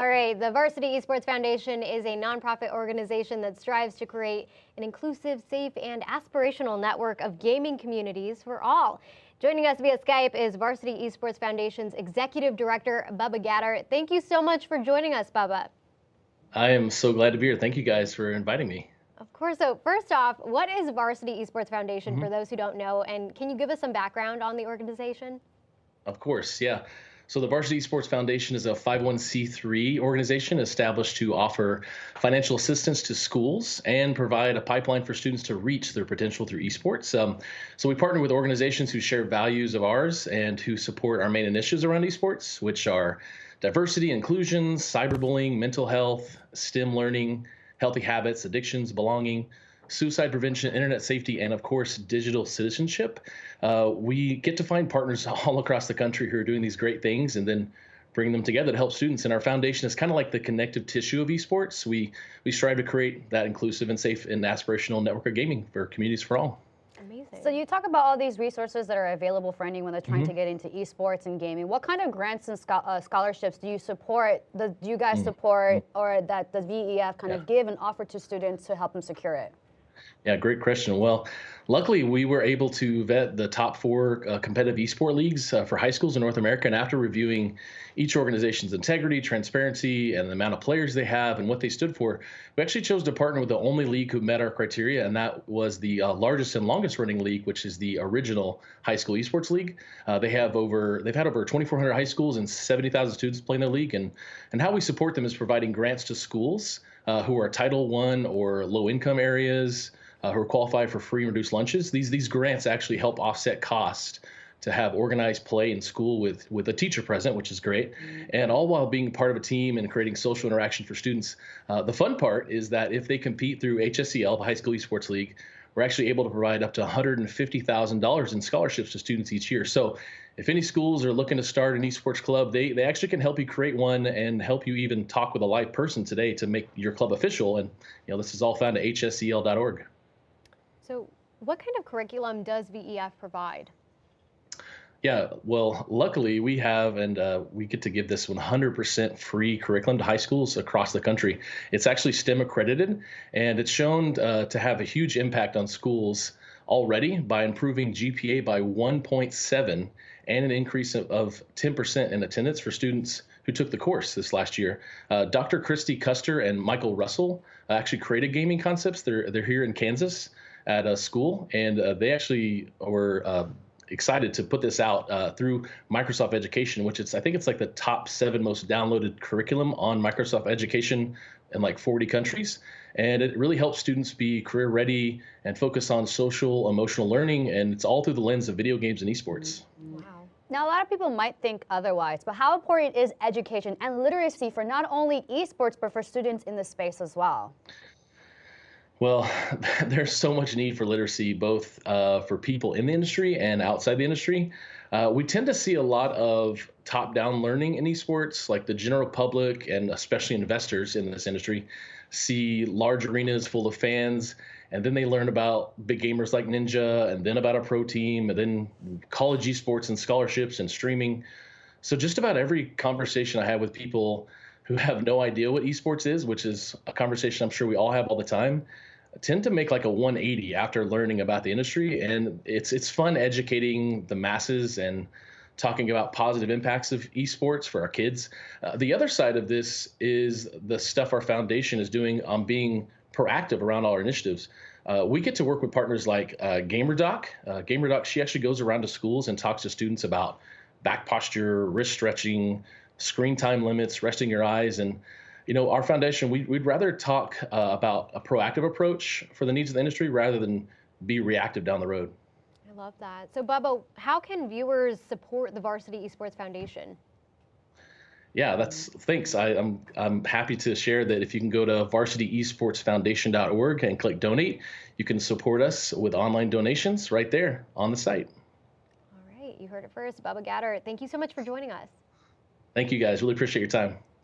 All right, the Varsity Esports Foundation is a nonprofit organization that strives to create an inclusive, safe, and aspirational network of gaming communities for all. Joining us via Skype is Varsity Esports Foundation's Executive Director, Bubba Gatter. Thank you so much for joining us, Bubba. I am so glad to be here. Thank you guys for inviting me. Of course. So first off, what is Varsity Esports Foundation hmm for those who don't know? And can you give us some background on the organization? Of course, yeah. So the Varsity Esports Foundation is a 501c3 organization established to offer financial assistance to schools and provide a pipeline for students to reach their potential through esports. So we partner with organizations who share values of ours and who support our main initiatives around esports, which are diversity, inclusion, cyberbullying, mental health, STEM learning, healthy habits, addictions, belonging, suicide prevention, internet safety, and of course, digital citizenship. We get to find partners all across the country who are doing these great things and then bring them together to help students. And our foundation is kind of like the connective tissue of esports. We strive to create that inclusive and safe and aspirational network of gaming for communities for all. Amazing. So you talk about all these resources that are available for anyone that's trying Mhm. to get into esports and gaming. What kind of grants and scholarships do you support? Do you guys support, or that the VEF kind Yeah. of give and offer to students to help them secure it? Yeah, great question. Well, luckily, we were able to vet the top four competitive esport leagues for high schools in North America. And after reviewing each organization's integrity, transparency, and the amount of players they have and what they stood for, we actually chose to partner with the only league who met our criteria, and that was the largest and longest running league, which is the original high school esports league. They've had over 2,400 high schools and 70,000 students playing the league. And how we support them is providing grants to schools who are Title I or low income areas, who are qualified for free and reduced lunches. These grants actually help offset cost to have organized play in school with a teacher present, which is great, and all while being part of a team and creating social interaction for students. The fun part is that if they compete through HSEL, the High School Esports League, we're actually able to provide up to $150,000 in scholarships to students each year. So if any schools are looking to start an esports club, they actually can help you create one and help you even talk with a live person today to make your club official. And this is all found at hsel.org. So what kind of curriculum does VEF provide? Yeah, well, luckily we have, and we get to give this 100% free curriculum to high schools across the country. It's actually STEM accredited, and it's shown to have a huge impact on schools already by improving GPA by 1.7 and an increase of 10% in attendance for students who took the course this last year. Dr. Christy Custer and Michael Russell actually created gaming concepts. They're here in Kansas at a school, and they actually were excited to put this out through Microsoft Education, which I think it's like the top 7 most downloaded curriculum on Microsoft Education in like 40 countries. And it really helps students be career ready and focus on social, emotional learning. And it's all through the lens of video games and esports. Wow. Now, a lot of people might think otherwise, but how important is education and literacy for not only esports, but for students in the space as well? Well, there's so much need for literacy, both for people in the industry and outside the industry. We tend to see a lot of top-down learning in esports, like the general public and especially investors in this industry see large arenas full of fans, and then they learn about big gamers like Ninja, and then about a pro team, and then college esports and scholarships and streaming. So just about every conversation I have with people who have no idea what esports is, which is a conversation I'm sure we all have all the time, tend to make like a 180 after learning about the industry. And it's fun educating the masses and talking about positive impacts of esports for our kids. The other side of this is the stuff our foundation is doing on being proactive around all our initiatives. We get to work with partners like GamerDoc. GamerDoc, she actually goes around to schools and talks to students about back posture, wrist stretching, screen time limits, resting your eyes. And our foundation, we'd rather talk about a proactive approach for the needs of the industry rather than be reactive down the road. I love that. So Bubba, how can viewers support the Varsity Esports Foundation? Yeah, thanks. I'm happy to share that if you can go to varsityesportsfoundation.org and click donate, you can support us with online donations right there on the site. All right, you heard it first. Bubba Gatter, thank you so much for joining us. Thank you guys. Really appreciate your time.